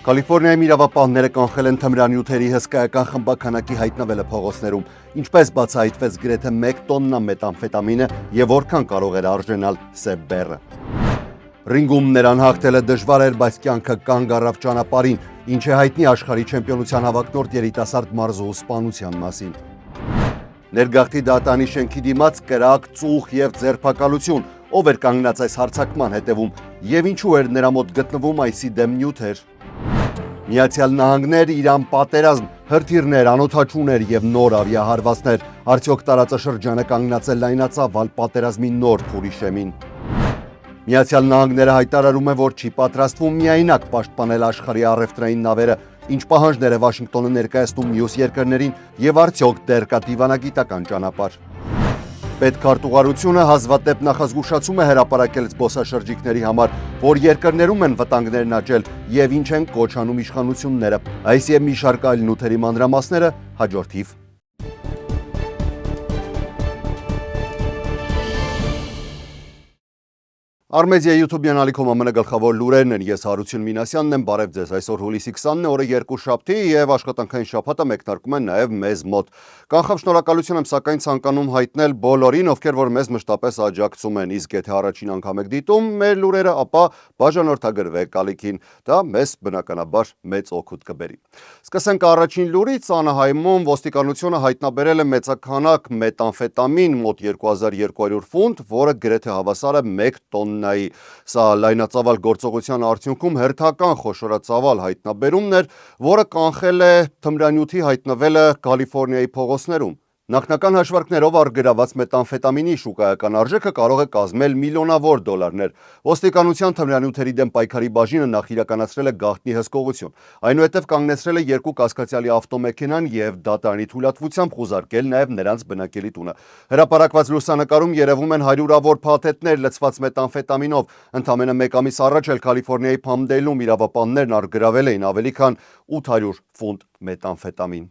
Կալիֆորնիայում իրավապահները կանխել են թմրանյութերի հսկայական խմբաքանակի հայտնվելը փողոցներում, ինչպես բացահայտվեց գրեթե 1 տոննա մեթամֆետամինը եւ որքան կարող էր արժենալ սև բեռը։ Ռինգում նրան հաղթելը դժվար էր, բայց կյանքը կանգ առավ ճանապարհին, ինչ է հայտնի աշխարհի չեմպիոնության հավակնորդ երիտասարդ մարզուհու սպանության մասին։ Ներգաղթի դատարանի շենքի դիմաց կրակ, ծուխ եւ ձերբակալություն, ով էր կանգնած այս հարձակման հետևում եւ ինչու էր նրա մոտ գտնվում այսի դեմ նյութեր։ Միացյալ Նահանգներ, Իրան պատերազմ, հրթիռներ, անօդաչուներ եւ նոր ավիահարվածներ, արդյոք տարածաշրջանը կանգնած է լայնածավալ պատերազմի նոր փուլի շեմին։ Միացյալ Նահանգները հայտարարում է, որ չի պատրաստվում միայնակ պաշտպանել աշխարհի առևտրային նավերը, ինչ պահանջներ է Վաշինգտոնը ներկայացնում մյուս երկրներին եւ արդյոք դեռ կա դիվանագիտական ճանապարհ։ Պետքարտուղարությունը հազվադեպ նախազգուշացում է հրապարակել զբոսաշրջիկների համար, որ երկրներում են վտանգներն աճել եւ ինչ են կոչ անում իշխանությունները։ Այս եւ մի շարք այլ նյութերի մանրամասները հաջորդիվ։ Armedia YouTube-յան ալիքում ամենագլխավոր լուրերն են, ես Հարություն Մինասյանն եմ, բարև ձեզ, այսօր հուլիսի 20-ն է, օրը երկուշաբթի եւ աշխատանքային շաբաթը մեկնարկում են նաեւ մեզ մոտ։ Կանխավ շնորհակալություն եմ սակայն ցանկանում հայտնել բոլորին, ովքեր որ մեզ մշտապես աջակցում են, իսկ եթե առաջին անգամ եք դիտում մեր լուրերը, ապա բաժանորդագրվեք ալիքին, դա մեզ բնականաբար մեծ օգուտ կբերի։ Սկսենք առաջին լուրից, Անահայմում ոստիկանությունը հայտնաբերել է մեծաքանակ մեթամֆետամին մոտ 2200 ֆունտ, որը գրեթե հավասար է 1 տոննայի։ Սա լայնածավալ գործողության արդյունքում հերթական խոշորածավալ հայտնաբերումն էր, որը կանխել է թմրանյութի հայտնվելը Կալիֆորնիայի փողոցներում։ Նախնական հաշվարկներով առգրաված մեթամֆետամինի շուկայական արժեքը կարող է կազմել միլիոնավոր դոլարներ։ Ոստիկանության թմրանյութերի դեմ պայքարի բաժինը նախ իրականացրել է գաղտնի հսկողություն, այնուհետև կանգնեցրել է 2 կասկածյալի ավտոմեքենան եւ դատարանի թույլատվությամբ խուզարկել նաեւ նրանց բնակելի տունը։ Հրապարակված լուսանկարում երևում են հարյուրավոր փաթեթներ լցված մեթամֆետամինով։ Ընդամենը 1 ամիս առաջ էլ Կալիֆորնիայի Փամդեյլում իրավապահներն առգրավել էին ավելի քան 800 ֆունտ մեթամֆետամին։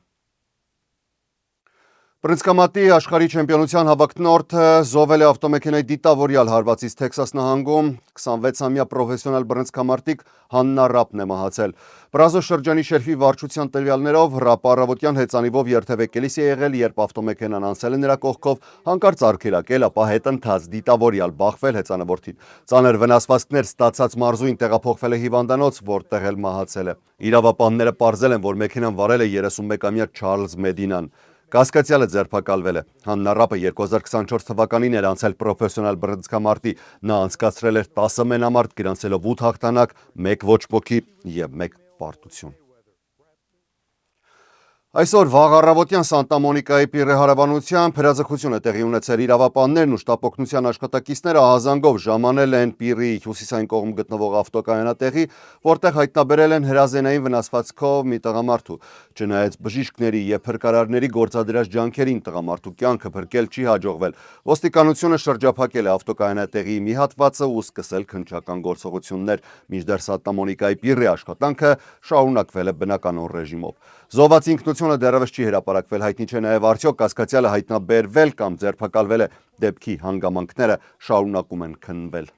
Բռնցքամարտի աշխարհի չեմպիոնության հավակնորդը զոհվել է ավտոմեքենայի դիտավորյալ հարվածից Թեքսաս նահանգում 26-ամյա պրոֆեսիոնալ բռնցքամարտիկ Հաննա Ռապն է մահացել։ Բրազո շրջանի շերֆի վարչության տվյալներով Ռապը առավոտյան հեծանիվով երթևեկելիս է եղել, երբ ավտոմեքենան անցել է նրա կողքով, հանկարծ արգելակել, ապա հետընթաց դիտավորյալ բախվել հեծանվորդին։ Ծանր վնասվածքներ ստացած մարզուհին տեղափոխվել է հիվանդանոց, որտեղ էլ մահացել է։ Իրավապահները պարզել են, որ մեքենան վարել է 31-ամյա Չարլզ Մեդինան։ Կասկածյալը ձերբակալվել է։ Հաննա Ռապը 2024 թվականին էր անցել պրոֆեսիոնալ բռնցքամարտի։ Նա անցկացրել էր 10 մենամարտ, գրանցելով 8 հաղթանակ, 1 ոչ պոկի եւ 1 պարտություն։ Այսօր վաղ առավոտյան Սանտա Մոնիկայի Պիրե հարավանությամբ հրաձգություն է տեղի ունեցել։ Իրավապահներն ու շտապօգնության աշխատակիցները ահազանգով ժամանել են Պիրեի հյուսիսային կողմ գտնվող ավտոկայանատեղի, որտեղ հայտնաբերել են հրազենային վնասվածքով մի տղամարդու։ Չնայած բժիշկների եւ փրկարարների գործադրած ջանքերին տղամարդու կյանքը փրկել չի հաջողվել։ Ոստիկանությունը շրջափակել է ավտոկայանատեղի մի հատվածը ու սկսել քննչական գործողություններ, մինչդեռ Սանտա Մոնիկայի Պիրե աշխատանքը շարունակվել է բնականոն ռեժիմով։ Զոհված ինքնությունը դեռևս չի հրապարակվել, հայտնի չէ նաև արդյոք կասկածյալը հայտնաբերվել կամ ձերբակալվել է, դեպքի հանգամանքները շարունակում են քննվել։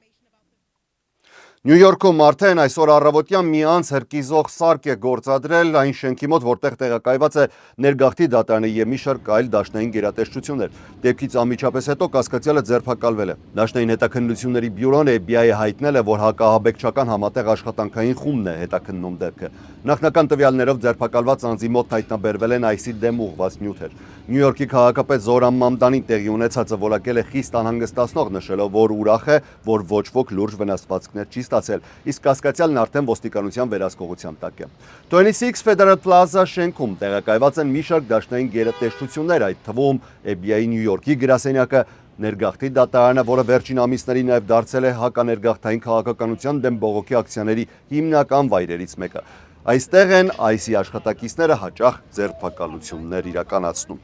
Նյու Յորքում արդեն այսօր առավոտյան մի անց հրկիզող սարք է գործադրել այն շենքի մոտ, որտեղ տեղակայված է ներգաղթի դատարանը եւ մի շարք այլ դաշնային գերատեսչություններ։ Դեպքից անմիջապես հետո կասկածյալը ձերբակալվել է։ Դաշնային հետաքննությունների բյուրոն FBI-ը հայտնել է, որ հակահաբեկչական համատեղ աշխատանքային խումբն է հետաքննում դեպքը։ Նախնական տվյալներով ձերբակալված անձի մոտ հայտնաբերվել են այսի դեմ ուղղված նյութեր։ Նյու Յորքի քաղաքապետ Զորան Մամդանին տեղի ունեցածը որակել է խիստ անհանգստացնող, նշելով, որ ուրախ է, որ ոչ ոք լուրջ վնասվածքներ չի ստացել, իսկ կասկածյալն արդեն ոստիկանության վերահսկողության տակ է։ 26 Federal Plaza շենքում տեղակայված են մի շարք դաշնային գերատեսչություններ, այդ թվում FBI Նյու Յորքի գրասենյակը, ներգաղթի դատարանը, որը վերջին ամիսներին նաև դարձել է հականերգաղթային քաղաքականության դեմ բողոքի ակցիաների հիմնական վայրերից մեկը։ Այստեղ են ICE աշխատակիցները հաճախ ձերբակալություններ իրականացնում։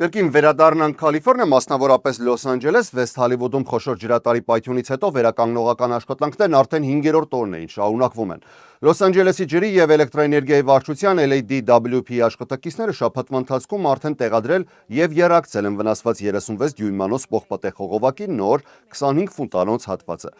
Կրկին վերադառնանք Կալիֆորնիա, մասնավորապես Լոս Անջելես, Վեսթ Հոլիվուդում խոշոր ջրատարի պայթյունից հետո վերականգնողական աշխատանքներն արդեն 5-րդ օրն էին, շարունակվում են։ Լոս Անջելեսի ջրի եւ էլեկտրոէներգիայի վարչության LADWP աշխատակիցները շաբաթվա ընթացքում արդեն տեղադրել եւ եռակցել են վնասված 36 դյույմանոց պողպատե խողովակի նոր 25 ֆունտանոց հատվածը։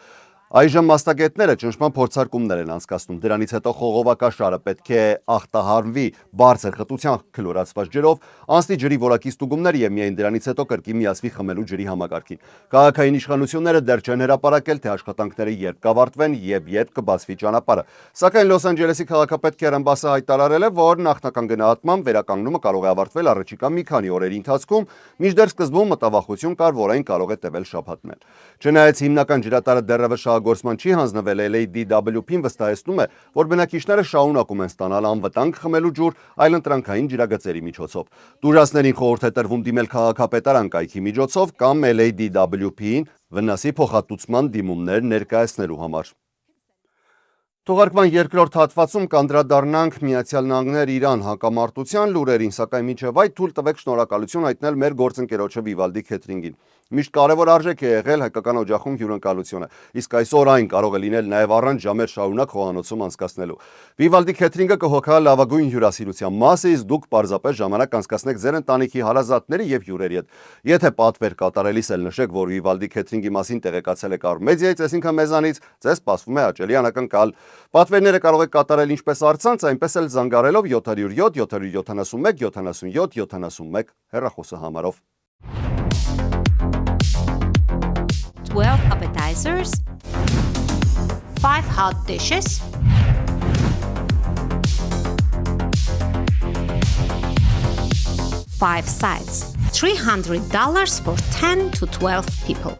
Այժմ մասնագետները ճնշման փորձարկումներ են անցկացնում։ Դրանից հետո խողովակաշարը պետք է ախտահարվի բարձր խտության քլորացված ջրով, անցնի ջրի որակի ստուգումներ եւ միայն դրանից հետո կրկին միացվի խմելու ջրի համակարգին։ Քաղաքային իշխանությունները դեռ չեն հրապարակել, թե աշխատանքները երբ կավարտվեն եւ երբ կբացվի ճանապարհը։ Սակայն Լոս Անջելեսի քաղաքապետ Քերեն Բասը հայտարարել է, որ նախնական գնահատմամբ վերականգնումը կարող է ավարտվել առաջիկա մի քանի օրերի ընթացքում, մինչդեռ սկզբում մտավախություն կար, որ այն կարող է տևել շաբաթներ։ Չնայած հիմնական ջրատարը դեռևս շահագործման չի հանձնվել, LADWP-ն վստահեցնում է, որ բնակիչները շարունակում են ստանալ անվտանգ խմելու ջուր այլընտրանքային ջրագծերի միջոցով։ Տուրիստներին խորհուրդ է տրվում դիմել քաղաքապետարան կայքի միջոցով կամ LADWP-ին վնասի փոխհատուցման դիմումներ ներկայացնելու համար։ Թողարկման երկրորդ հատվածում կանդրադառնանք Միացյալ Նահանգներ-Իրան հակամարտության լուրերին, սակայն մինչև այդ թույլ տվեք շնորհակալություն հայտնել մեր գործընկերոջը Վիվալդի Քեթրինգին։ Միշտ կարևոր արժեք է եղել հայկական օջախում հյուրընկալությունը, իսկ այսօր այն կարող է լինել նաև առանց ժամեր շարունակ խոհանոցում անցկացնելու։ Վիվալդի Քեթրինգը կհոգա լավագույն հյուրասիրության մասը, իսկ դուք պարզապես ժամանակ անցկացնեք ձեր ընտանիքի հարազատների եւ հյուրերի հետ։ Եթե պատվեր կատարելիս էլ նշեք, որ Վիվալդի Քեթրինգի մասին տեղեկացել եք Արմեդիայից, այսինքն մեզանից, ձեզ սպասվում է հաճելի անակնկալ։ Պատվերները կարող եք կատարել ինչպես առցանց, այնպես էլ զանգարելով 707 771 77 71 հեռախոսահամարով։ 12 appetizers, 5 hot dishes, 5 sides, $300 for 10 to 12 people.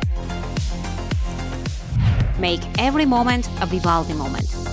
Make every moment a Vivaldi moment.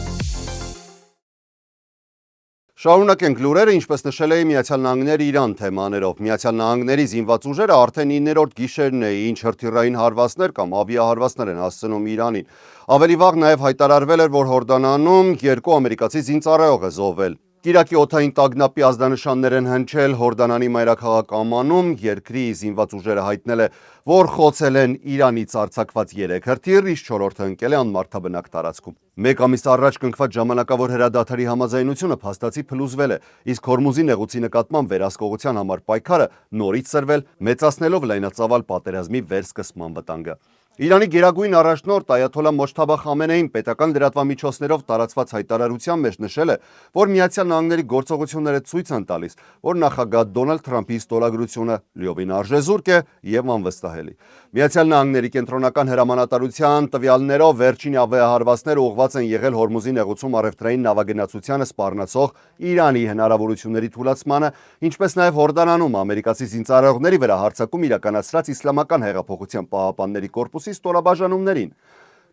Շարունակենք լուրերը, ինչպես նշել էի Միացյալ Նահանգներ-Իրան թեմաներով։ Միացյալ Նահանգների զինված ուժերը արդեն 9-րդ գիշերն է, ինչ հրթիռային հարվածներ կամ ավիահարվածներ են հասցնում Իրանին։ Ավելի վաղ նաև հայտարարվել էր, որ Հորդանանում 2 ամերիկացի զինծառայող է զոհվել։ Կիրակի օդային տագնապի ազդանշաններ են հնչել Հորդանանի մայրաքաղաք Ամանում, երկրի զինված ուժերը հայտնել է, որ խոցել են Իրանից արձակված 3 հրթիռ, իսկ 4-րդը ընկել է անմարդաբնակ տարածքում։ Մեկ ամիս առաջ կնքված ժամանակավոր հրադադարի համաձայնությունը փաստացի փլուզվել է, իսկ Հորմուզի նեղուցի նկատմամբ վերահսկողության համար պայքարը նորից սրվել, մեծացնելով լայնածավալ պատերազմի վերսկսման վտանգը։ Իրանի գերագույն առաջնորդ Այաթոլլա Մոջթաբա Խամենեին պետական լրատվամիջոցներով տարածված հայտարարության մեջ նշել է, որ Միացյալ Նահանգների գործողությունները ցույց են տալիս, որ նախագահ Դոնալդ Թրամփի ստորագրությունը լիովին արժեզուրկ է եւ անվստահելի։ Միացյալ Նահանգների կենտրոնական հրամանատարության տվյալներով վերջին ավիահարվածները ուղղված են եղել Հորմուզի նեղուցում առևտրային նավագնացությանը սպառնացող Իրանի հնարավորությունների թուլացմանը, ինչպես նաև Հորդանանում ամերիկացի զինծառայողների վրա հարձակում իրականացրած Իսլամական հեղափոխության պահապանների կորպուսի ստորաբաժանումներին։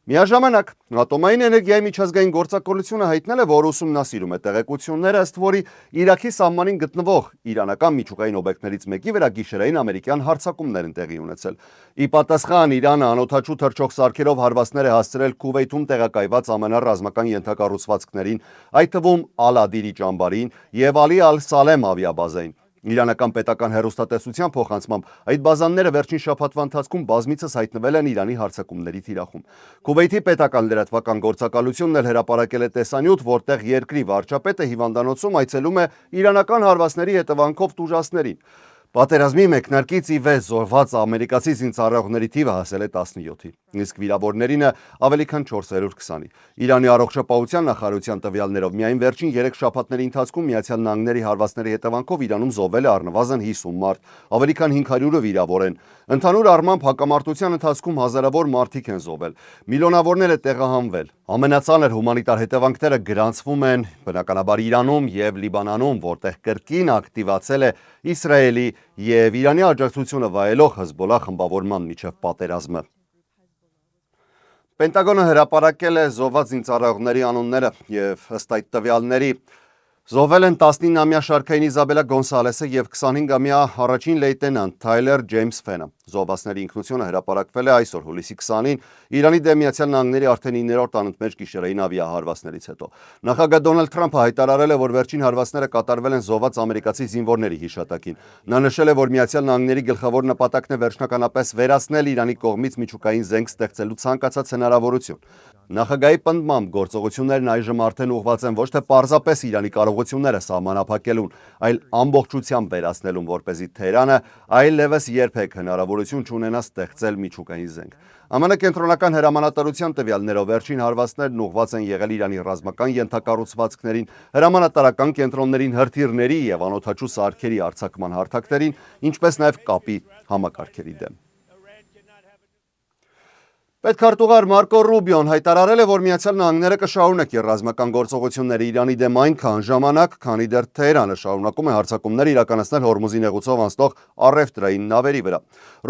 Միաժամանակ Ատոմային էներգիայի միջազգային գործակալությունը հայտնել է, որ ուսումնասիրում է տեղեկությունները, ըստ որի Իրաքի սահմանին գտնվող իրանական միջուկային օբյեկտներից մեկի վրա գիշերային ամերիկյան հարձակումներ են տեղի ունեցել։ Ի պատասխան Իրանը անօդաչու թռչող սարքերով հարվածներ է հասցրել Քուվեյթում տեղակայված ԱՄՆ ռազմական ենթակառուցվածքներին, այդ թվում Ալ-Ադիրի ճամբարին եւ Ալի Ալ-Սալեմ ավիաբազային։ Իրանական պետական հեռուստատեսության փոխանցմամբ այդ բազաները վերջին շաբաթվա ընթացքում բազմիցս հայտնվել են Իրանի հարձակումների թիրախում։ Քուվեյթի պետական լրատվական գործակալությունն էլ հրապարակել է տեսանյութ, որտեղ երկրի վարչապետը հիվանդանոցում այցելում է իրանական հարվածների հետևանքով տուժածներին։ Պատերազմի մեկնարկից ի վեր զոհված ամերիկացի զինծառայողների թիվը հասել է 17-ի, իսկ վիրավորներինը ավելի քան 420-ի։ Իրանի առողջապահության նախարարության տվյալներով միայն վերջին 3 շաբաթների ընթացքում Միացյալ Նահանգների հարվածների հետևանքով Իրանում զոհվել է առնվազն 50 մարդ, ավելի քան 500-ը վիրավոր են։ Ընդհանուր առմամբ հակամարտության ընթացքում հազարավոր մարդիկ են զոհվել, միլիոնավորներ է տեղահանվել։ Ամենածանր հումանիտար հետևանքները գրանցվում են բնականաբար Իրանում եւ Լիբանանում, որտեղ կրկին ակտիվացել է Իսրայելի եւ Իրանի աջակցությունը վայելող Հեզբոլլահ խմբավորման միջև պատերազմը։ Պենտագոնը հրապարակել է զոհված զինծառայողների անունները եւ ըստ այդ տվյալների զոհվել են 19-ամյա շարքային Իզաբելա Գոնսալեսը եւ 25-ամյա առաջին լեյտենանտ Թայլեր Ջեյմս Ֆենը։ Զոհվածների ինքնությունը հրապարակվել է այսօր հուլիսի 20-ին Իրանի դեմ Միացյալ Նահանգների արդեն 9-րդ անընդմեջ գիշերային ավիահարվածներից հետո։ Նախագահ Դոնալդ Թրամփը հայտարարել է, որ վերջին հարվածները կատարվել են զոհված ամերիկացի զինվորների հիշատակին։ Նա նշել է, որ Միացյալ Նահանգների գլխավոր նպատակն է վերջնականապես վերացնել Իրանի կողմից միջուկային զենք ստեղծելու ցանկացած հնարավորություն։ Նախագահի պնդմամբ գործողություններն այժմ արդեն ուղղված են ոչ թե պարզապես Իրանի կարողությունները սահմանափակելուն, այլ ամբողջությամբ վերացնելուն, որպեսզի Թեհրանը այլևս երբեք հնարավորություն չունենա ստեղծել միջուկային զենք։ ԱՄՆ կենտրոնական հրամանատարության տվյալներով վերջին հարվածներն ուղղված են եղել Իրանի ռազմական ենթակառուցվածքներին, հրամանատարական կենտրոններին, հրթիռների եւ անօդաչու սարքերի արձակման հարթակներին, ինչպես նաեւ կապի համակարգերի դեմ։ Պետքարտուղար Մարկո Ռուբիոն հայտարարել է, որ Միացյալ Նահանգները կշարունակի ռազմական գործողությունները Իրանի դեմ այնքան ժամանակ, քանի դեռ Թեհրանը շարունակում է հարձակումներ իրականացնել Հորմուզի նեղուցով անցնող առևտրային նավերի վրա։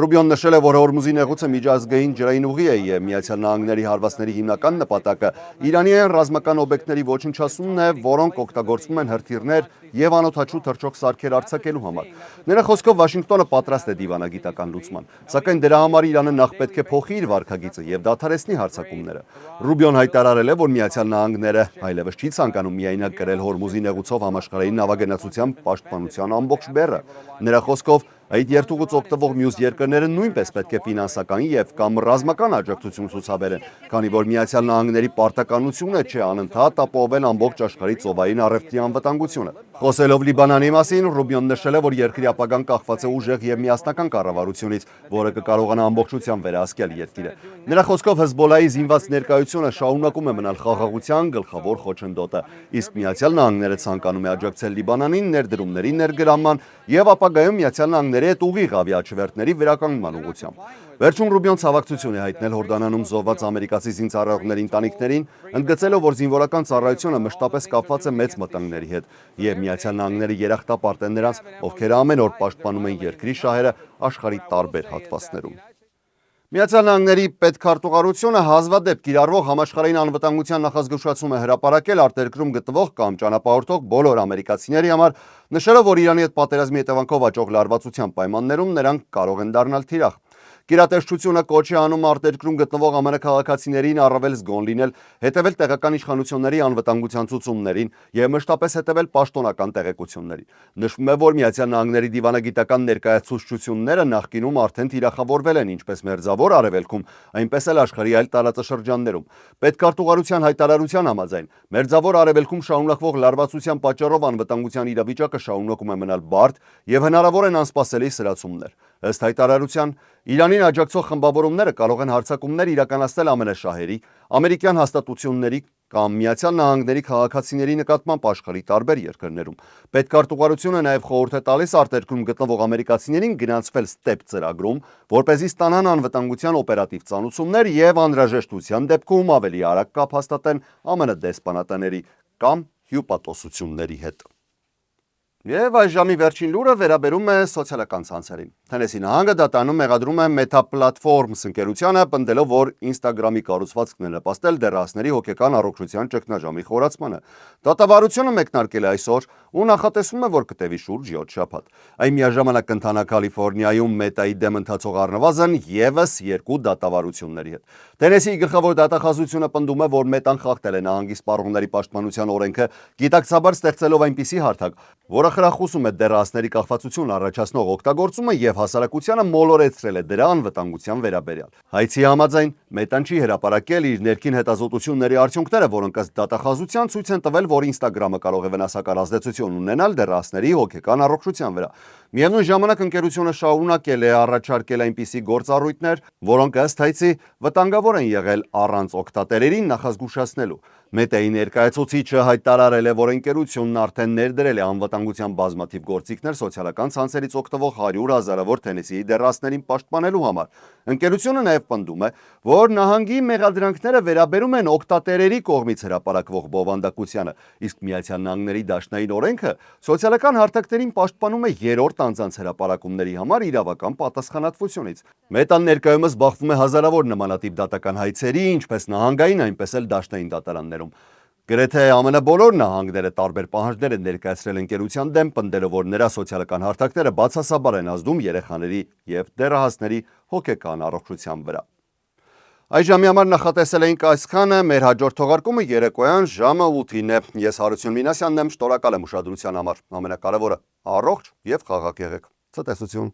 Ռուբիոն նշել է, որ Հորմուզի նեղուցը միջազգային ջրային ուղի է եւ Միացյալ Նահանգների հարվածների հիմնական նպատակը իրանյան ռազմական օբյեկտների ոչնչացումն է, որոնք օգտագործվում են հրթիռներ եւ անօդաչու թռչող սարքեր արձակելու համար։ Նրա խոսքով Վաշինգտոնը պատրաստ է դիվանագիտական լուծման, սակայն դրա համար Իրանը նախ պետք է փոխի իր վարքագիծը եւ դադարեցնի հարձակումները։ Ռուբիոն հայտարարել է, որ Միացյալ Նահանգները այլևս չի ցանկանում միայնակ կրել Հորմուզի նեղուցով համաշխարհային նավագնացության պաշտպանության ամբողջ բեռը։ Նրա խոսքով այդ երթուղուց օգտվող մյուս երկրները նույնպես պետք է ֆինանսական եւ կամ ռազմական աջակցություն ցուցաբերեն, քանի որ Միացյալ Նահանգների պարտականությունը չէ անընդհատ ապահովել ամբողջ աշխարհի ծովային առևտրի անվտանգությունը։ Խոսելով Լիբանանի մասին, Ռուբիոն նշել է, որ երկրի ապագան կախված է ուժեղ եւ միասնական կառավարությունից, որը կկարողանա ամբողջությամբ վերահսկել երկիրը։ Նրա խոսքով Հեզբոլայի զինված ներկայությունը շարունակում է մնալ խաղաղության գլխավոր խոչընդոտը, իսկ Միացյալ Նահանգները ցանկանում է աջակցել Լիբանանին ներդրումների ներգրավման եւ ապագայում Միացյալ Նահանգների հետ ուղիղ ավիաչվերթների վերականգնման ուղղությամբ։ Վերջում Ռուբիոն ցավակցություն է հայտնել Հորդանանում զոհված ամերիկացի զինծառայողների ընտանիքներին, ընդգծելով, որ զինվորական ծառայությունը մշտապես կապված է մեծ մտանգների հետ եւ Միացյալ Նահանգները երախտապարտ է նրանց, ովքեր ամեն օր պաշտպանում են երկրի շահերը աշխարհի տարբեր հատվածներում։ Միացյալ Նահանգների պետքարտուղարությունը հազվադեպ կիրառվող համաշխարհային անվտանգության նախազգուշացում է հրապարակել արտերկրում գտնվող կամ ճանապարհորդող բոլոր ամերիկացիների համար, նշելով, որ Իրանի հետ պատերազմի հետևանքով աճող լարվածության պայմաններում նրանք կարող են դառնալ թիրախ։ Գերատեսչությունը կոչ է անում արտերկրում գտնվող ԱՄՆ քաղաքացիներին առավել զգոն լինել, հետևել տեղական իշխանությունների անվտանգության ցուցումներին եւ մշտապես հետևել պաշտոնական տեղեկություններին։ Նշվում է, որ Միացյալ Նահանգների դիվանագիտական ներկայացուցչությունները նախկինում արդեն թիրախավորվել են ինչպես Մերձավոր Արևելքում, այնպես էլ աշխարհի այլ տարածաշրջաններում։ Պետքարտուղարության հայտարարության համաձայն Մերձավոր Արևելքում շարունակվող լարվածության պատճառով անվտանգության իրավիճակը շարունակում է մնալ բարդ եւ հնարավոր են անսպասելի սրացումներ։ Ըստ հայտարարության, Իրանին աջակցող խմբավորումները կարող են հարձակումներ իրականացնել ԱՄՆ շահերի, ամերիկյան հաստատությունների կամ Միացյալ Նահանգների քաղաքացիների նկատմամբ աշխարհի տարբեր երկրներում։ Պետքարտուղարությունը նաև խորհուրդ է տալիս արտերկրում գտնվող ամերիկացիներին գնացվել STEP ծրագրում, որպեսզի ստանան անվտանգության օպերատիվ ծանուցումներ եւ անհրաժեշտության դեպքում ավելի արագ կապ հաստատեն ԱՄՆ դեսպանատների կամ հյուպատոսությունների հետ։ Եվ այս ժամի վերջին լուրը վերաբերում է սոցիալական ցանցերին։ Թենեսի նահանգը դատանում մեղադրում է Meta Platforms ընկերությանը, պնդելով, որ Instagram-ի կառուցվածքն է նպաստել դեռահասների հոգեկան առողջության ճգնաժամի խորացմանը։ Դատավարությունը մեկնարկել է այսօր ու նախատեսվում է, որ կտևի շուրջ 7 շաբաթ։ Այն միաժամանակ կընթանա Կալիֆոռնիայում Meta-ի դեմ ընթացող առնվազն եւս 2 դատավարությունների հետ։ Թենեսիի գլխավոր դատախազությունը պնդում է, որ Meta-ն խախտել է նահանգի սպառողների պաշտպանության օրենքը, գիտակցաբար ստեղծելով այնպիսի հարթակ, որը խրախուսում է դեռահասների կախվածություն առաջացնող օգտագործումը եւ հասարակությանը մոլորեցրել է դրա անվտանգության վերաբերյալ։ Հայցի համաձայն Meta-ն չի հրապարակել իր ներքին հետազոտությունների արդյունքները, որոնք ըստ դատախազության ցույց են տվել, որ Instagram-ը կարող է վնասակար ազդեցություն ունենալ դեռահասների հոգեկան առողջության վրա։ Միևնույն ժամանակ ընկերությունը շարունակել է առաջարկել այնպիսի գործառույթներ, որոնք ըստ հայցի վտանգավոր են եղել առանց օգտատերերին նախազգուշացնելու։ Meta-ի ներկայացուցիչը հայտարարել է, որ ընկերությունն արդեն ներդրել է անվտանգության բազմաթիվ գործիքներ սոցիալական ցանցերից օգտվող 100,000-ավոր Թենեսիի դեռահասներին պաշտպանելու համար։ Ընկերությունը նաև պնդում է, որ նահանգի մեղադրանքները վերաբերում են օգտատերերի կողմից հրապարակվող բովանդակությանը, իսկ Միացյալ Նահանգների դաշնային օրենքը սոցիալական հարթակներին պաշտպանում է երրորդ անձանց հրապարակումների համար իրավական պատասխանատվությունից։ Meta-ն ներկայումս զբաղվում է հազարավոր նմանատիպ դատական հայցերի, ինչպես նահանգային, այնպես էլ դաշնային դատարաններում։ Գրեթե ԱՄՆ բոլոր նահանգները տարբեր պահանջներ են ներկայացրել ընկերության դեմ, պնդելով, որ նրա սոցիալական հարթակները բացասաբար են ազդում երեխաների եւ դեռահասների հոգեկան առողջության վրա։ Այս ժամի համար նախատեսել էինք այսքանը, մեր հաջորդ թողարկումը երեկոյան ժամը 8-ին է։ Ես Հարություն Մինասյանն եմ, շնորհակալ եմ ուշադրության համար։ Ամենակարևորը՝ առողջ եւ խաղաղ եղեք։ Ցտեսություն։